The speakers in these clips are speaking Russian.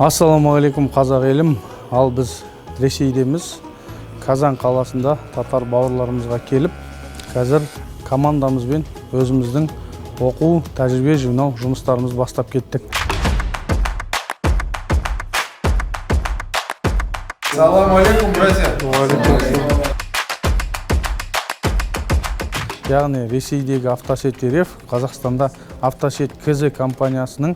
Ассаламағалейкум қазақ елім. Ал біз Ресейдеміз, Казан қаласында татар бауырларымызға келіп, қазір командамызбен өзіміздің оқу, тәжірибе жинау жұмыстарымыз бастап кеттік. Ассаламағалейкум, братья. Яғни Ресейдегі Автосет РФ, Қазақстанда Автосет КЗ компаниясының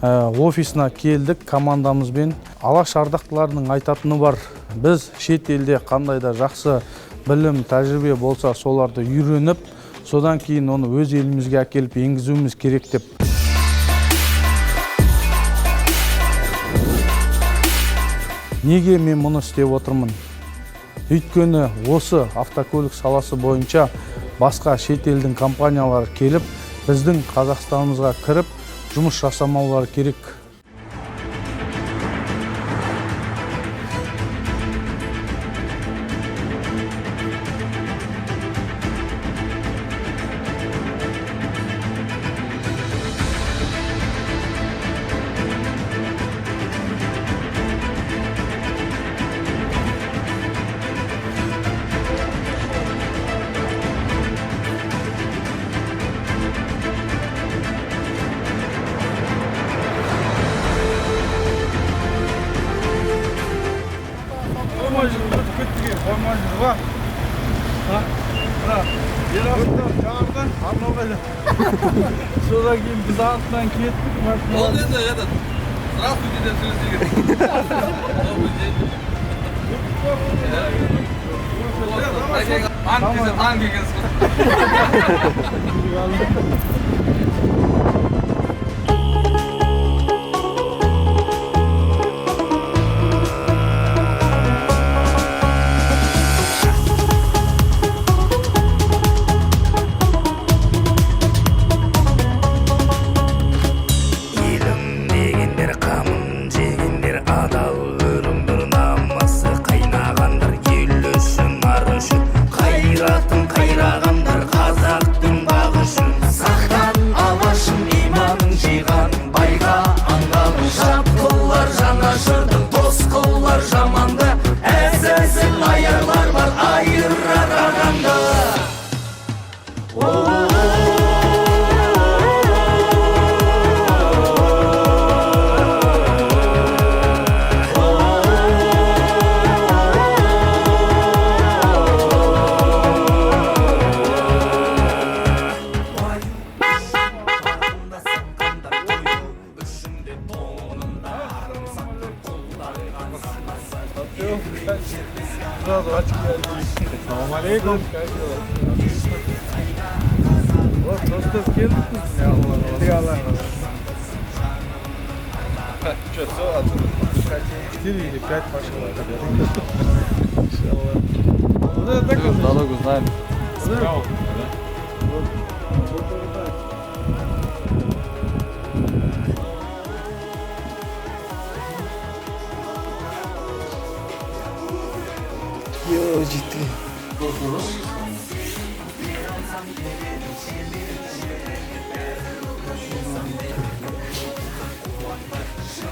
офисына келдік командамызбен. Алаш ардақтыларының айтатыны бар. Біз шет елде қандай да жақсы білім, тәжірибе болса, соларды үйреніп, содан кейін оны өз елімізге әкеліп енгізуіміз керек деп. Неге мен мұны істеп отырмын? Өйткені осы автокөлік саласы бойынша басқа шет елдің компаниялары келіп, біздің Қазақстанымызға кіріп, жұмыс жасамаулары керек. Содан кейін біз артынан кеттік. Ол енді этот, здравствуйте деп сөйлесеген. Ант келгенсіз. Ассаламағалейкум. Вот, доступ келдік. Что, все, отсюда? 4 или 5 машин. Дорогу знаем.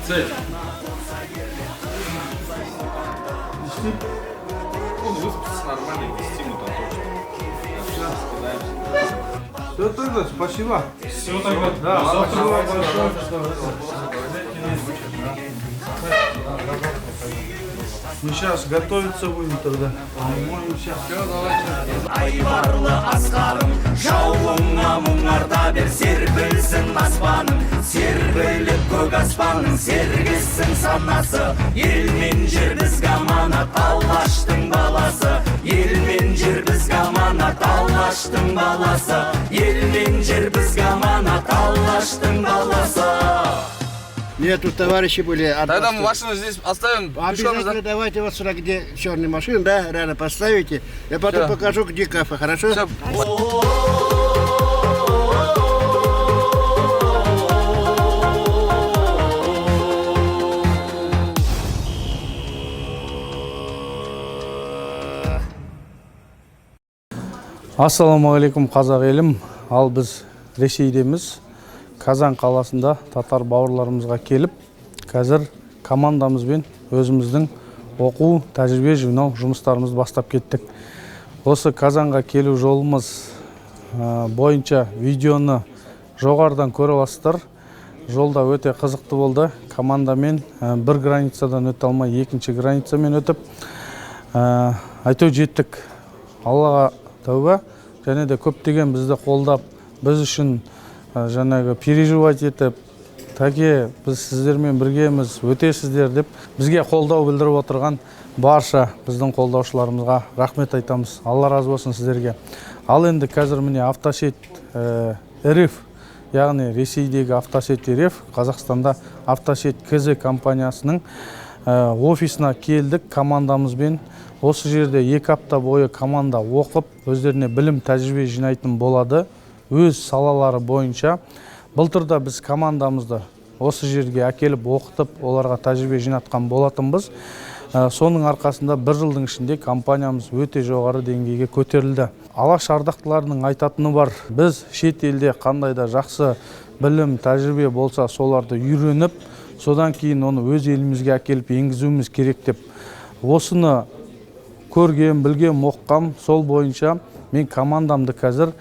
Цель. Он выспится нормально, 10 минут точно. Все тогда, спасибо. Все тогда. Да, спасибо большое. Мы сейчас готовиться будем тогда. Помоемся. Все, давайте. Айбарлы асқарым, жауыңа мұңарда бер, серпілсін аспаным, серпіліп көк аспаның, сергісін санасы. Ел мен жер бізге аманат, Алаштың баласы. Ел мен жер бізге аманат, Алаштың баласы. Ел мен жер бізге аманат, Алаштың баласы. Нет, тут товарищи были. Тогда мы машину здесь оставим. Обязательно давайте вот сюда, где черная машина, да, рядом поставите. Я потом покажу, где кафе, хорошо? Все. Ассаламағалейкум қазақ елім. Ал біз Ресейдеміз, Казан қаласында татар бауырларымызға келіп, қазір командамызбен өзіміздің оқу, тәжірибе жинау жұмыстарымызды бастап кеттік. Осы Казанға келу жолымыз бойынша видеоны жоғарыдан көре аласыздар. Жолда өте қызықты болды. Командамен бір границадан өте алмай, екінші границамен өтіп, әйтеу жеттік. Аллаға тәуба, және де көптеген бізді қолдап, біз үшін жаңағы переживать етіп, тәке, біз сіздермен біргеміз, өтесіздер деп бізге қолдау білдіріп отырған барша біздің қолдаушыларымызға рахмет айтамыз. Алла разы болсын сіздерге. Ал енді қазір міне автошет РФ, яғни Ресейдегі автошет РФ, Қазақстанда автошет КЗ компаниясының офисына келдік командамызбен. Осы жерде 2 апта бойы команда оқып, өздеріне білім тәжірибе жинайтын болады, өз салалары бойынша. Былтырда біз командамызды осы жерге әкеліп оқытып, оларға тәжірибе жинатқан болатынбыз. Соның арқасында бір жылдың ішінде компаниямыз өте жоғары деңгейге көтерілді. Алаш ардақтыларының айтатыны бар. Біз шет елде қандай да жақсы білім, тәжірибе болса, соларды үйреніп, содан кейін оны өз елімізге әкеліп енгізуіміз керек деп. Осыны көргем, білгем, оққам, сол бойынша мен командамды қазір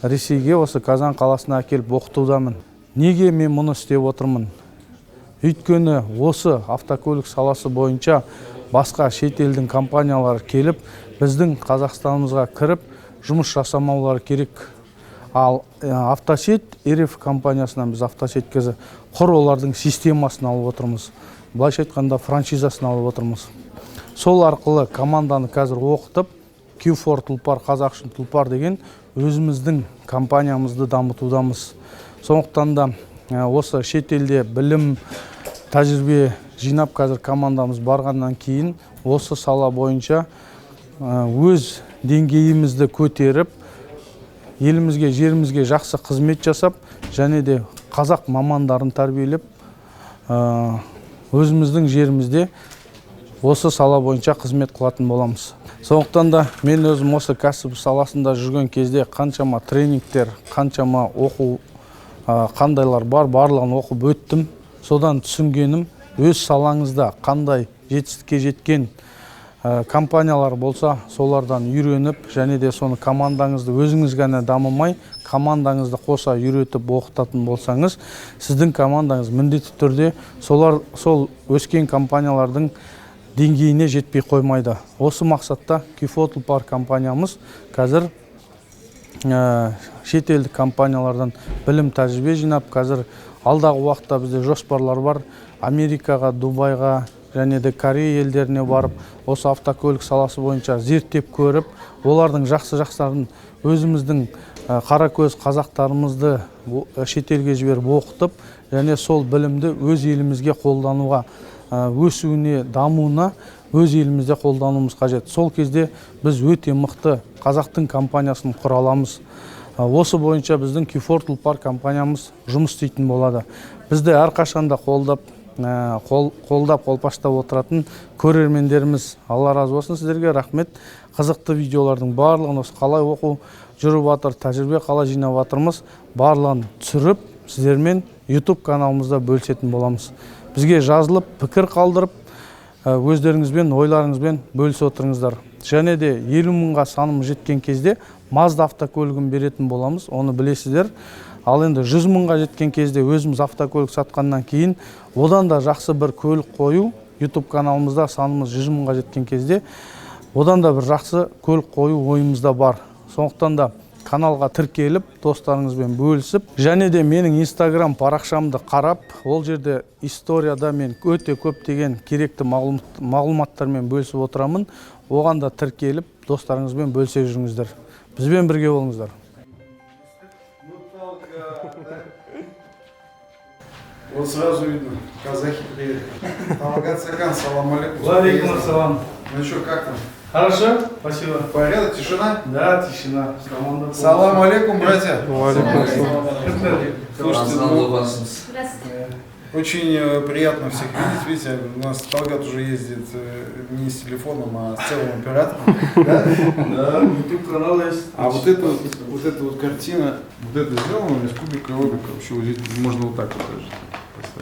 Ресейге, осы Казан қаласына әкеліп оқытудамын. Неге мен мұны істеп отырмын? Өйткені осы автокөлік саласы бойынша басқа шет елдің компаниялары келіп, біздің Қазақстанымызға кіріп, жұмыс жасамаулары керек. Ал автошет РФ компаниясынан біз автошет КЗ құр олардың системасын алып отырмыз. Былайша айтқанда франшизасын алып отырмыз. Сол арқылы команданы қазір оқытып, Q4 тұлпар, қазақ үшін тұлпар деген өзіміздің компаниямызды дамытудамыз. Сондықтан да осы шет елде білім, тәжірибе жинап қазір командамыз барғаннан кейін осы сала бойынша өз деңгейімізді көтеріп, елімізге, жерімізге жақсы қызмет жасап, және де қазақ мамандарын тәрбиелеп, өзіміздің жерімізде осы сала бойынша қызмет қылатын боламыз. Сондықтан да мен өзім осы кәсіп саласында жүрген кезде қаншама тренингтер, қаншама оқу қандайлар бар, барлығын оқып өттім. Содан түсінгенім, өз салаңызда қандай жетістікке жеткен компаниялар болса, солардан үйреніп, және де соны командаңызды өзіңіз ғана дамымай, командаңызды қоса үйретіп оқытатын болсаңыз, сіздің командаңыз міндетті түрде сол өскен компаниялардың деңгейіне жетпей қоймайды. Осы мақсатта Q4 тұлпар компаниямыз қазір шетелдік компаниялардан білім тәжірибе жинап, қазір алдағы уақытта бізде жоспарлар бар. Америкаға, Дубайға және де Корея елдеріне барып, осы автокөлік саласы бойынша зерттеп көріп, олардың жақсы-жақсыларын өзіміздің қаракөз қазақтарымызды шетелге жіберіп оқытып, және сол білімді өз елімізге қолдануға, өсуіне, дамуына өз елімізде қолдануымыз қажет. Сол кезде біз өте мықты қазақтың компаниясын құра аламыз. Осы бойынша біздің Q4 тұлпар компаниямыз жұмыс істейтін болады. Бізді әрқашанда қолдап қолпаштап отыратын көрермендеріміз, Алла разы болсын сіздерге, рахмет. Қызықты видеолардың барлығын осы қалай оқу жүріп жатыр, тәжірибе қалай жинап жатырмыз, барлығын түсіріп, сіздермен YouTube каналымызда бөлісетін боламыз. Бізге жазылып, пікір қалдырып, өздеріңізбен, ойларыңызбен бөлісіп отырыңыздар. Және де 50 мыңға санымыз жеткен кезде Mazda автокөлігін беретін боламыз, оны білесіздер. Ал енді 100 мыңға жеткен кезде өзіміз автокөлік сатқаннан кейін, одан да жақсы бір көлік қою, YouTube каналымызда санымыз 100 мыңға жеткен кезде, одан да бір жақсы көлік қою ойымызда бар. Сондықтан да каналға тіркеліп, достарыңызбен бөлісіп, және де менің Instagram парақшамды қарап, ол жерде историяда мен өте көптеген керекті мағлұматтармен бөлісіп отырамын. Оған да тіркеліп, достарыңызбен бөлісе жүріңіздер. Бізбен бірге болыңыздар. Вот сразу видно, казахи приехали. Талагат Сакан, салам алейкум. Алейкум ассалам. Ну что, как там? Хорошо, спасибо. Порядок, тишина? Да, тишина. Салам алейкум, братья. Очень приятно всех видеть. Видите, у нас Талгат уже ездит не с телефоном, а с целым оператором. Да, YouTube канал есть. А вот эта вот картина, вот это сделано Республика Обика. Вообще вот здесь можно вот так вот даже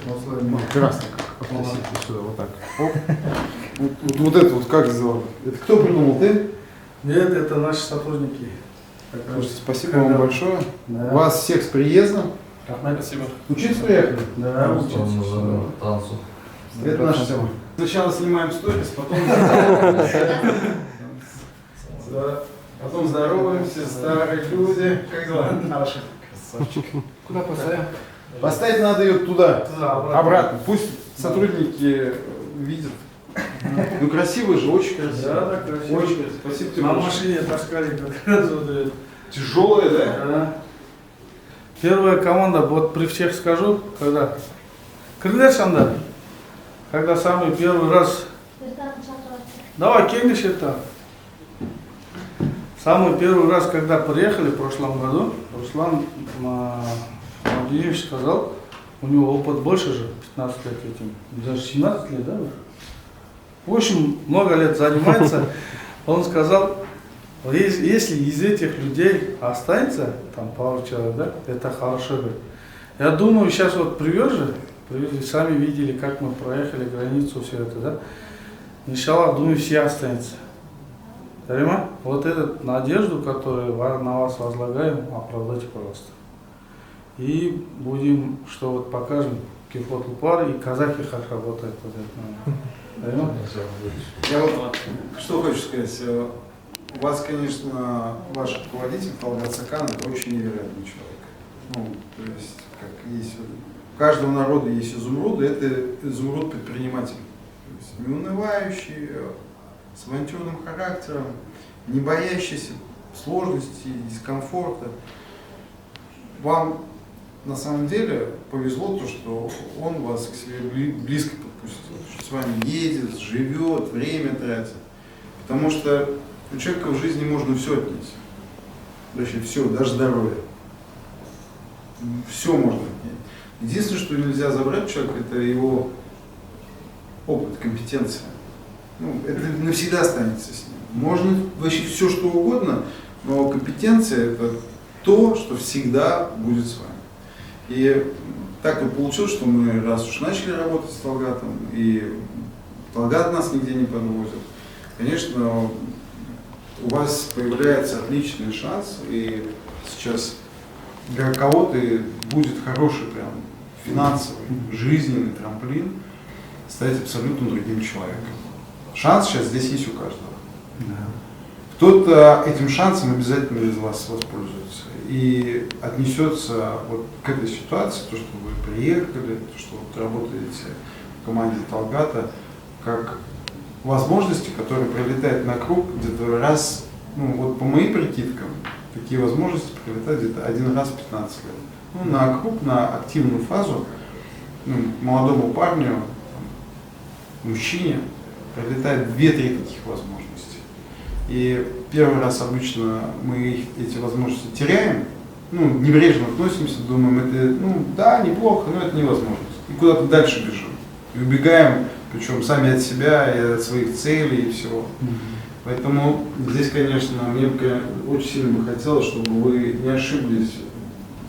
поставить. Красный как. Относите сюда, вот так. Оп. Вот это вот как сделано? Это кто придумал, ты? Нет, это наши сотрудники. Слушайте, спасибо вам большое. Да. Вас всех с приездом. Спасибо. Учиться приехали? Да, учиться. Танцу. Это наша тема. Сначала снимаем сторис, потом здороваемся, старые люди. Как дела? Хорошо. Красавчик. Куда поставим? Поставить надо ее туда, обратно. Пусть сотрудники видят. Ну красиво же, очень красиво. Да, красиво. Очень красиво. Спасибо тебе На большое. машине таскали как раз вот это. Тяжелая, да? Да. Первая команда, вот при всех скажу, когда Крылешанда, когда самый первый раз, давай, кемиш это. Самый первый раз, когда приехали в прошлом году, Руслан Мавдиевич сказал, у него опыт больше же, 15 лет этим, даже 17 лет, да? В общем, много лет занимается. Он сказал, если из этих людей останется, там пару человек, да, это хорошо будет. Я думаю, сейчас вот привезли, сами видели, как мы проехали границу, все это, да. Иншаллах, думаю, все останется. Понимаете? Вот эту надежду, которую на вас возлагаем, оправдайте, пожалуйста. И будем, что вот покажем, Кефот Лупар и казахи как работают. Я вот что хочу сказать. У вас, конечно, ваш руководитель Талгат Сакан, это очень невероятный человек. Ну, то есть, как есть, у каждого народа есть изумруд, и это изумруд предприниматель. То есть, неунывающий, с авантюрным характером, не боящийся сложностей, дискомфорта. Вам на самом деле повезло то, что он вас к себе близко подпустил, что с вами едет, живет, время тратит. Потому что у человека в жизни можно все отнять. Вообще все, даже здоровье. Все можно отнять. Единственное, что нельзя забрать человека, это его опыт, компетенция. Ну, это навсегда останется с ним. Можно вообще все, что угодно, но компетенция – это то, что всегда будет с вами. И так вот получилось, что мы раз уж начали работать с Талгатом, и Талгат нас нигде не подвозит, конечно, у вас появляется отличный шанс, и сейчас для кого-то будет хороший прям финансовый, жизненный трамплин стать абсолютно другим человеком. Шанс сейчас здесь есть у каждого. Кто-то этим шансом обязательно из вас воспользуется и отнесется вот к этой ситуации, то, что вы приехали, то, что вы работаете в команде Талгата, как возможности, которые прилетают на круг где-то раз, ну вот по моим прикидкам, такие возможности прилетают где-то один раз в 15 лет. Ну, на круг, на активную фазу, ну, молодому парню, мужчине прилетает 2-3 таких возможностей. И первый раз обычно мы эти возможности теряем, ну, небрежно относимся, думаем, это, ну, да, неплохо, но это невозможно. И куда-то дальше бежим. И убегаем, причем сами от себя и от своих целей и всего. Поэтому здесь, конечно, мне очень сильно бы хотелось, чтобы вы не ошиблись,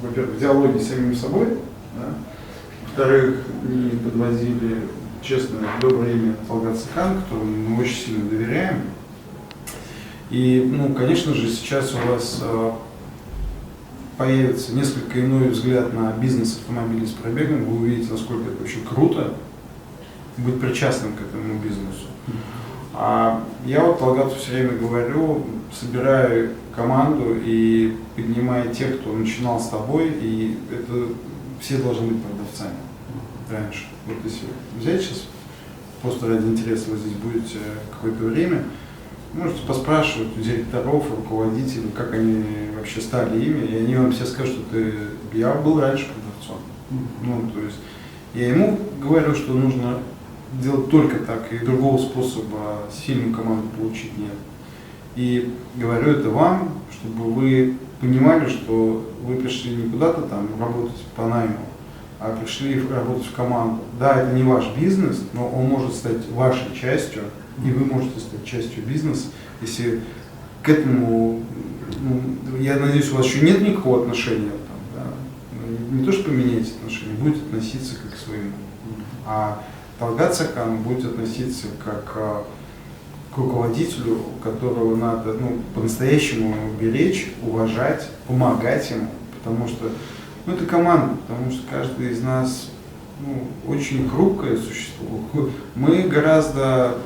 во-первых, в диалоге с самим собой, да? Во-вторых, не подводили честное, доброе имя Талгат Сакан, которому мы очень сильно доверяем. И, ну, конечно же, сейчас у вас появится несколько иной взгляд на бизнес автомобилей с пробегом. Вы увидите, насколько это вообще круто быть причастным к этому бизнесу. А я вот Талгату все время говорю, собираю команду и поднимаю тех, кто начинал с тобой, и это все должны быть продавцами раньше. Вот если взять сейчас, просто ради интереса вы здесь будете какое-то время, можете поспрашивать у директоров, руководителей, как они вообще стали ими, и они вам все скажут, что я был раньше продавцом. Ну, то есть я ему говорю, что нужно делать только так, и другого способа сильную команду получить нет. И говорю это вам, чтобы вы понимали, что вы пришли не куда-то там работать по найму, а пришли работать в команду. Да, это не ваш бизнес, но он может стать вашей частью, и вы можете стать частью бизнеса, если к этому, ну, я надеюсь, у вас еще нет никакого отношения, там, да? Не то, что поменяете отношения, будете относиться как к своему. А Талгат Саркан будет относиться как к руководителю, которого надо по-настоящему беречь, уважать, помогать ему, потому что это команда, потому что каждый из нас очень хрупкое существо. Мы гораздо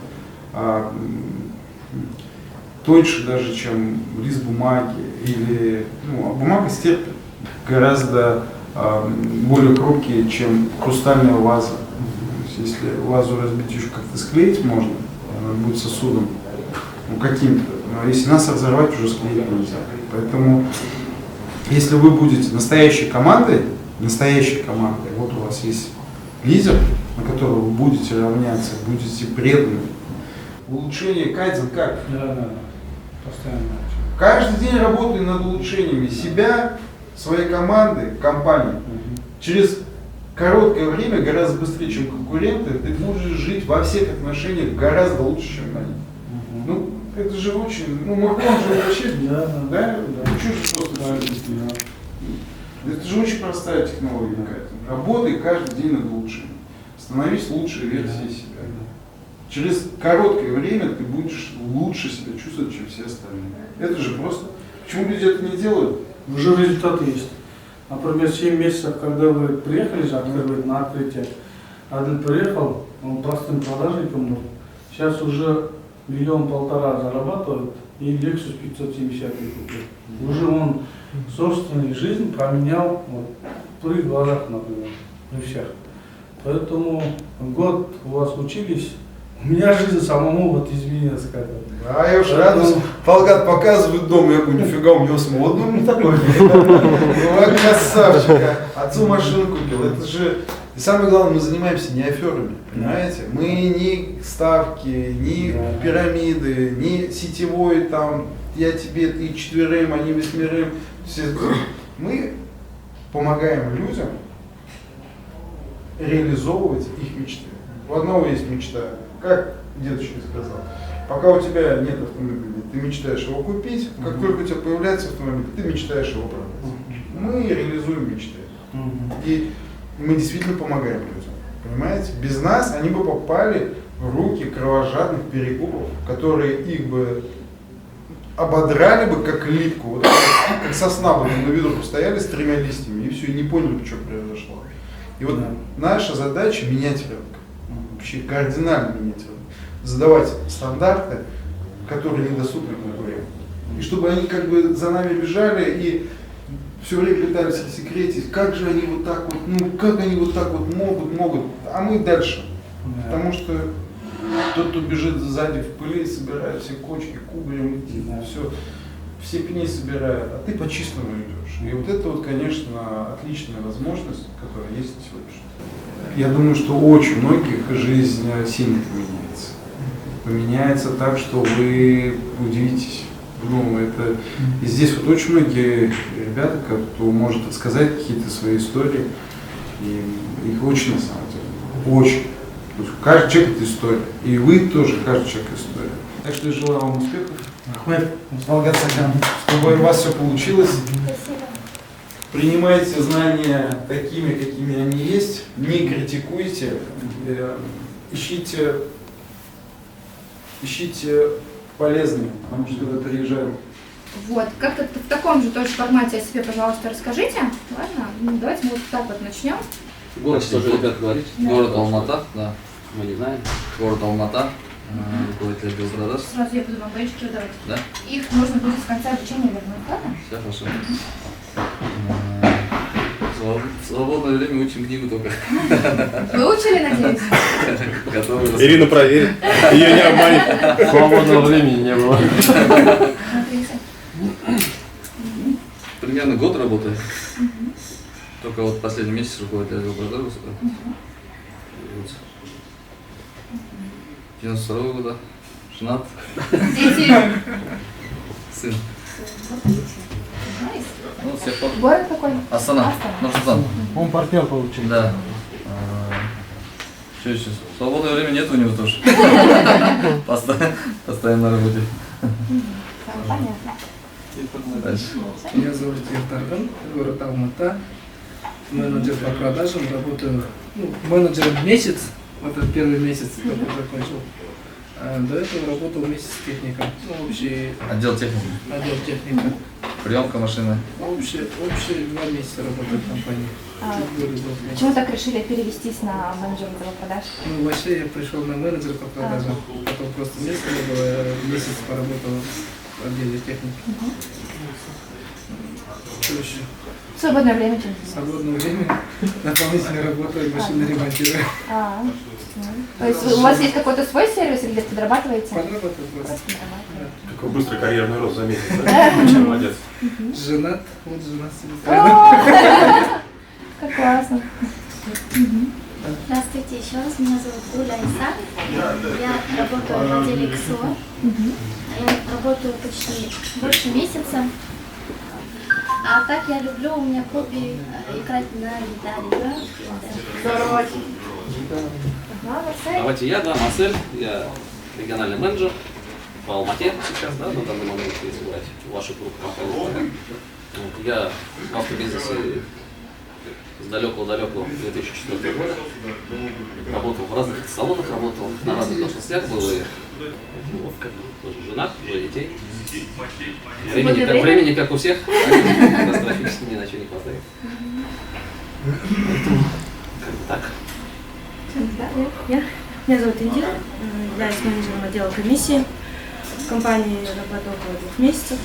тоньше даже, чем лист бумаги, или бумага стерпит, гораздо более хрупкие, чем хрустальная ваза. То есть, если вазу разбить еще как-то склеить можно, она будет сосудом каким-то, но если нас разорвать, уже склеить нельзя. Поэтому, если вы будете настоящей командой, вот у вас есть лидер, на которого вы будете равняться, будете преданы. Улучшение кайдзен как? Да, постоянно. Каждый день работай над улучшениями себя, своей команды, компании. Через короткое время, гораздо быстрее, чем конкуренты, ты будешь жить во всех отношениях гораздо лучше, чем они. Это же очень, Макрон же вообще, да? Чуть просто. Это же очень простая технология какая-то. Работай каждый день над улучшением. Становись лучшей версией себя. Через короткое время ты будешь лучше себя чувствовать, чем все остальные. Это же просто. Почему люди это не делают? Уже результаты есть. Например, 7 месяцев, когда вы приехали же открывать на открытие, один приехал, он простым продажником был. Сейчас уже 1,5 миллиона зарабатывает и Lexus 570 купил. Уже он собственную жизнь променял при глазах, например, при всех. Поэтому год у вас учились, у меня жизнь самому изменилась как-то. А я уж радуюсь. Талгат показывает дом, я говорю, нифига, у него самого дом не такой. Красавчик, отцу машину купил. Это же, и самое главное, мы занимаемся не аферами, понимаете? Мы ни ставки, ни пирамиды, ни сетевой там, я тебе, ты четверым, они восьмерым. Мы помогаем людям реализовывать их мечты. У одного есть мечта, как дедушка сказал, пока у тебя нет автомобиля, ты мечтаешь его купить, как только у тебя появляется автомобиль, ты мечтаешь его продать. Мы реализуем мечты. И мы действительно помогаем людям. Понимаете? Без нас они бы попали в руки кровожадных перекупов, которые их бы ободрали бы как липку, вот как сосна бы на виду постояли с 3 листьями и все, и не поняли, что произошло. И вот наша задача менять рынок, вообще кардинально менять рынок, задавать стандарты, которые недоступны конкурентам. И чтобы они как бы за нами бежали и все время пытались секретить, как же они вот так вот, как они вот так вот могут, а мы дальше. Потому что тот, кто бежит сзади в пыли, собирает все кочки, кубарем, все пни собирает, а ты по-чистому идешь. И вот это вот, конечно, отличная возможность, которая есть сегодня. Я думаю, что очень многих жизнь сильно поменяется. Поменяется так, что вы удивитесь. Это... И здесь вот очень многие ребята, кто может рассказать какие-то свои истории, и их очень на самом деле, очень. Каждый человек это история, и вы тоже, каждый человек история. Так что я желаю вам успехов. Чтобы у вас все получилось. Спасибо. Принимайте знания такими, какими они есть, не критикуйте, ищите полезные, потому что когда приезжаем. Вот, как-то в таком же тоже формате о себе, пожалуйста, расскажите. Ладно? Давайте мы вот так вот начнем. Город, что же ребят говорить? Да. Город Алмата, да, мы не знаем. Город Алмата, руководитель Белградаш. Сразу я буду вам бейджики выдавать. Да? Их нужно будет в конце обучения вернуть, ладно? Все хорошо. В свободное время учим книгу только. Выучили, надеюсь? Готовы. Ирина проверит. Ее не обманет. Свободного времени не было. Смотрите. Примерно год работаю. Только вот последний месяц руководитель Белградаш. 92-го года. Женат. Дети. Сын. Найс. Ну, всех под... Город какой? Астана. Нур-Султан. Он партнер получил. Да. Что еще? Свободное время нет у него тоже. Постоянно на работе. Понятно. Дальше. Меня зовут Ертарган, город Алмата. Менеджер по продажам, работаю менеджером месяц, Вот этот первый месяц только закончил. А до этого работал вместе с техником. Ну, общий Отдел техники. отдел техника. Приемка машины. Общий 2 месяца работаю в компании. Чуть более 2 месяцев. Почему так решили перевестись на менеджера продаж? Ну, вообще я пришел на менеджера по продажам. Потом просто места не было. Я месяц поработал в отделе техники. Что еще? В свободное время чем занимаетесь? Свободное время. Дополнительно работаю, машины ремонтирую. То есть у вас есть какой-то свой сервис или где-то подрабатываете? Подрабатываю просто. Такой быстрый карьерный рост за месяц, да? Очень молодец. Женат, вот жена сидит. Как классно. Здравствуйте, еще раз. Меня зовут Гуля Иса. Я работаю в отделе КСО. Я работаю почти больше месяца. А так я люблю, у меня хобби играть на гитаре. Здорово. Давайте я, да, Марсель, я региональный менеджер по Алмате сейчас, да, на данный момент, если брать вашу группу. Я в автобизнесе с далекого-далекого 2004 года. Работал в разных салонах, работал на разных должностях, был и тоже женат, уже детей. Времени как у всех, катастрофически ни на что не хватает. Так. Меня зовут Индира, я с менеджером отдела комиссии. В компании работаю около 2 месяцев.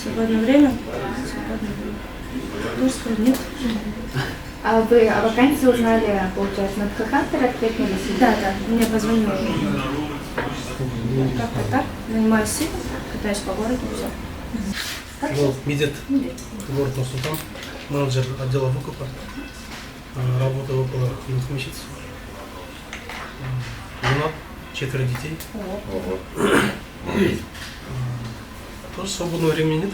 Свободное время? Тоже сказать, нет. А вы о вакансии узнали, получается, на HeadHunter откликнулись? Да, мне позвонил. Как-то так, занимаюсь ситом, катаюсь по городу, все. Вот, Медет, город Нур-Султан, менеджер отдела выкупа. Работаю около 2 месяцев. Женат, 4 детей. Тоже свободного времени нет.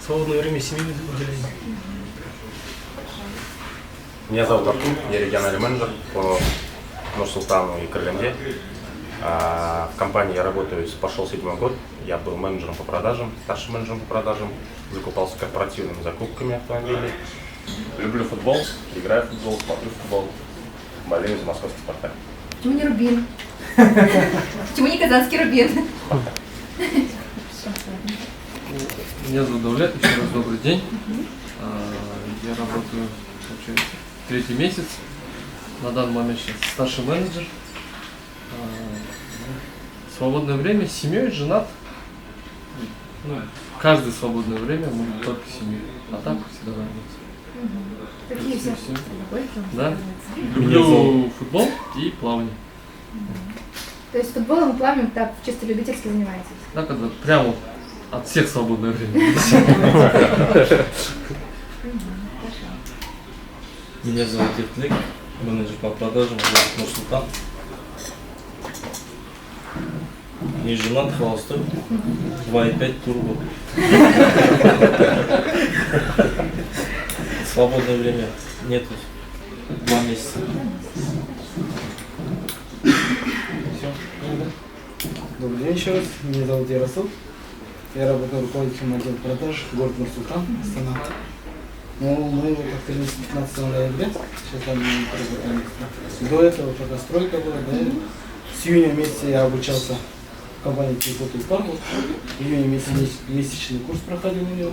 Свободное время семьи уделяем. Меня зовут Артур, я региональный менеджер по Нур-Султану и Крылемде. В компании я работаю, пошел 7-й год. Я был менеджером по продажам, старшим менеджером по продажам, закупался корпоративными закупками автомобилей. Люблю футбол, играю в футбол, смотрю футбол, болею за московский «Спартак». Почему не Рубин? Почему не казанский Рубин? Меня зовут Давлет, еще раз добрый день. Я работаю, получается, 3-й месяц. На данный момент сейчас старший менеджер. Свободное время с семьей, женат. Ну, каждое свободное время мы только с семьей. А так всегда заниматься. Какие все? Да. Люблю футбол и плавание. То есть футболом и плаванием так чисто любительски занимаетесь? Да, когда прямо от всех свободное время. Меня зовут Евтник, менеджер по продажам в Нур-Султан. Не женат, холостой, 2,5 турбо. Свободное время нету, 2 месяца. Все. Добрый день еще раз. Меня зовут Ярослав. Я работаю руководителем отдела продаж город Нур-Султан, Астана. Ну, мы как-то 15 ноября, сейчас там работаем. До этого пока стройка была, да. С июня месяца я обучался в компании Телефото и Парку. В июне месячный курс проходил у него.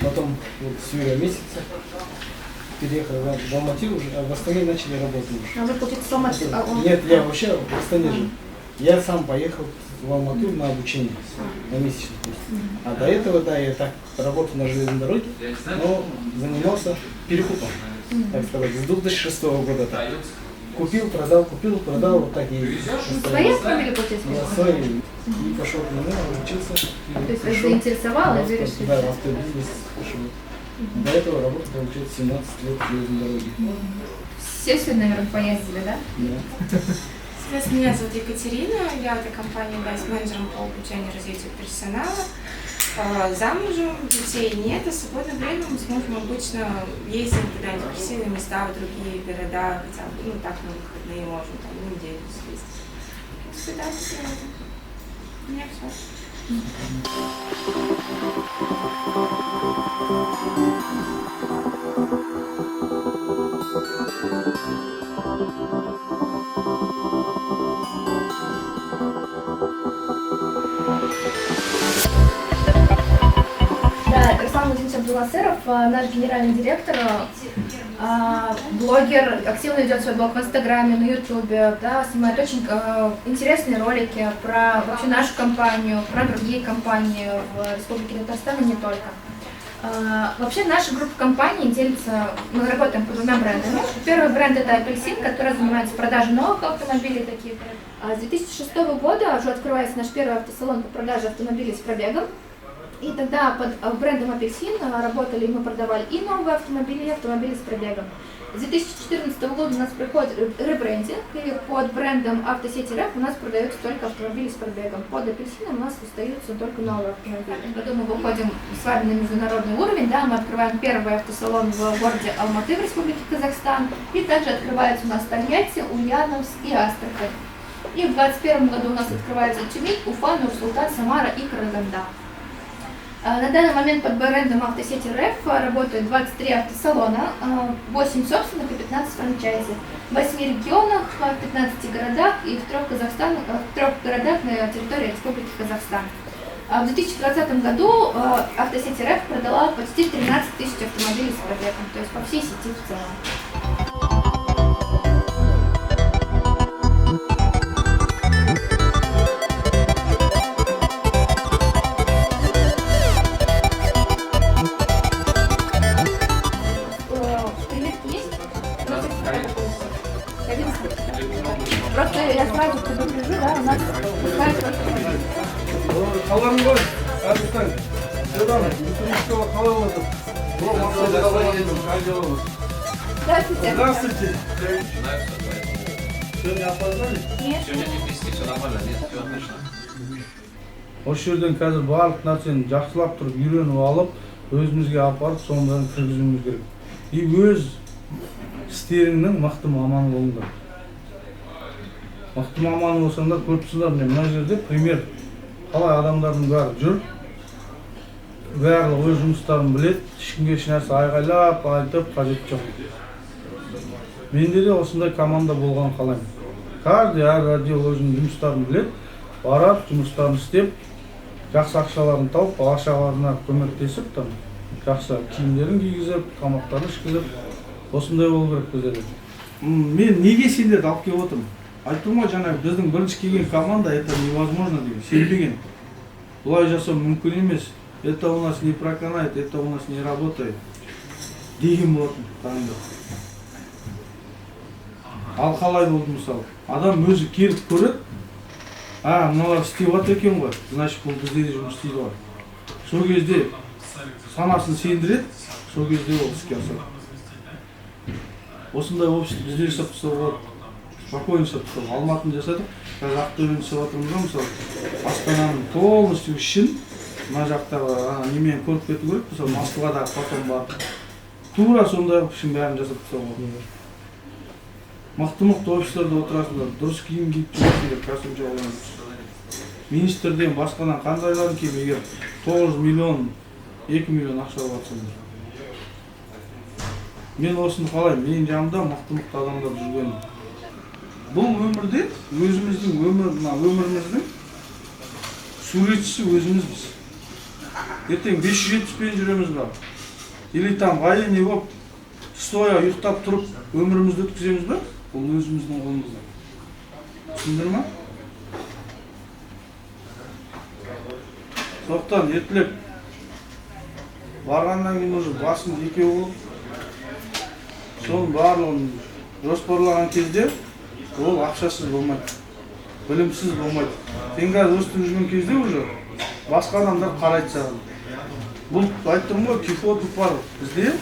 Потом вот с июля месяца переехал в Алматы уже, а в Астане начали работать уже. А вы, получается, в Алматы? Нет, я вообще в Астане же. Я сам поехал в Алмату на обучение, на месячный курс. А до этого, да, я так работал на железной дороге, но занимался перекупом, так сказать, с 2006 года. Так. Купил, продал, вот так и... Свои автомобили, получается? Я свои. И пошел к нему, обучился. То есть вас заинтересовало, и вы решили? Да, в автобизнес пошел. До этого работал, получается, 17 лет в железной дороге. Все сегодня, наверное, поездили, да? Да. Меня зовут Екатерина, я в этой компании являюсь менеджером по обучению и развитию персонала. Замужем, детей нет, а свободное время мы с мужем обычно ездим куда-нибудь в красивые места, в другие города, хотя бы, ну так на выходные можем, там, на неделю съездить. Испытать природу. У меня все. Да, Руслан Владимирович Абдуласыров, наш генеральный директор, блогер, активно ведет свой блог в Инстаграме, на Ютубе, да, снимает очень интересные ролики про вообще нашу компанию, про другие компании в Республике Татарстан и не только. Вообще наша группа компаний делится, мы работаем по двумя брендами. Первый бренд это Апельсин, который занимается продажей новых автомобилей, таких. С 2006 года уже открывается наш первый автосалон по продаже автомобилей с пробегом. И тогда под брендом Апельсин работали, мы продавали и новые автомобили, и автомобили с пробегом. С 2014 года у нас проходит ребрендинг, и под брендом Автосети РФ у нас продаются только автомобили с пробегом. Под Апельсином у нас остаются только новые автомобили. В году мы выходим с вами на международный уровень, да, мы открываем первый автосалон в городе Алматы в Республике Казахстан, и также открывается у нас Тольятти, Ульяновск и Астрахань. И в 2021 году у нас открывается Тюмень, Уфа, Нур-Султан, Самара и Караганда. На данный момент под брендом Автосети РФ работают 23 автосалона, 8 собственных и 15 франчайзи, в 8 регионах, в 15 городах и в 3 городах на территории Республики Казахстан. В 2020 году Автосети РФ продала почти 13 тысяч автомобилей с пробегом, то есть по всей сети в целом. Просто я сразу предупрежу, да, у нас пускай Қаланың ғой, Арыстан, содан, Республикаға қалай болады? Здравствуйте. Здравствуйте. Сегодня опоздали? Нет. Сегодня не вести, все нормально, нет, все отлично. Осы жерден қазір барлық нәрсені жақсылап тұрып, үйреніп алып, өзімізге апарып, сондарын кіргізуіміз керек. И өз істеріңнің мықты маманы болыңдар. Мықты маманы болсаңдар, көріпсіздер, мына жерде пример қалай адамдардың бәрі жүр, барлығы өз жұмыстарын біледі, ешкімге ешнәрсе айғайлап, айтып қажет жоқ. Менде де осындай команда болған қалаймын. Каждый әр радио өзінің жұмыстарын біледі, барып, жұмыстарын істеп, жақсы ақшаларын тауып, бала-шағаларына көмектесіп, жақсы киімдерін кигізіп, тамақтарын ішкізіп, осындай болу керек бізде. Мен неге сендерді алып келіп отырмын? Айттым ғой жаңа біздің бірінші келген команда это невозможно деген, сенбеген. Бұлай жасау мүмкін емес. Это у нас не проканает, это у нас не работает. Деген болатын таңда. Ал қалай болды мысалы? Адам өзі келіп көреді. Мыналар істеп жатыр екен ғой. Значит, бұл бізде де жұмыс істейді ғой. Сол кезде санасын сендіреді, сол кезде ол іске асады. Осындай общество бізде жасап тұрса болады. Спокойно жасап тұрса. Алматыны жасадық. Қазір Ақтөбені жасап жатырмыз ғой, мысалы. Астананың полностью ішін мына жақтағы немен көріп кету керек, мысалы Москвадағы потом барып. Тура сондай ішін бәрін жасап тұрса болады. Мықты офистарда отырасыңдар, дұрыс киім киіп жүресіңдер, кәсіпші оларыңыз. Министрден басқадан қандайларын киіп, егер 9 миллион, 2 миллион ақша алатсыңдар. Мен осыны қалаймын, менің жанымда мықты адамдар жүрген. Бұл өмірде өзіміздің өміріміздің суретшісі өзімізбіз. Ертең 570-пен жүреміз ба? Или там военный болып, стоя ұйықтап тұрып өмірімізді өткіземіз ба? Бұл өзіміздің қолымызда. Түсіндір ма? Соқтан ертілеп барғаннан кейін уже басын екеу болып, соның барлығын жоспарлаған кезде ол ақшасыз болмайды, білімсіз болмайды. Сен қазір өстіп жүрген кезде уже басқа адамдар қарайды саған. Бұл айттым ғой, кифоты бар бізде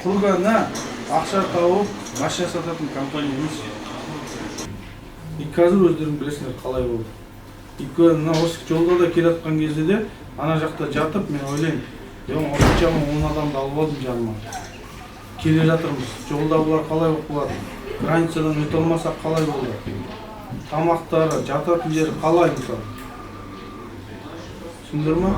құрғана ақша тауып, машина сататын компания емес. И қазір өздерің білесіңдер қалай болды. Өйткені осы жолда да келе жатқан кезде де ана жақта жатып, мен ойлаймын, осыншама 10 адамды алып алдым жаныма. Келе жатырмыз. Жолда бұлар қалай болып болады? Границадан өте алмасақ қалай болды? Тамақтары, жататын жері қалай мысалы? Түсіндір ма?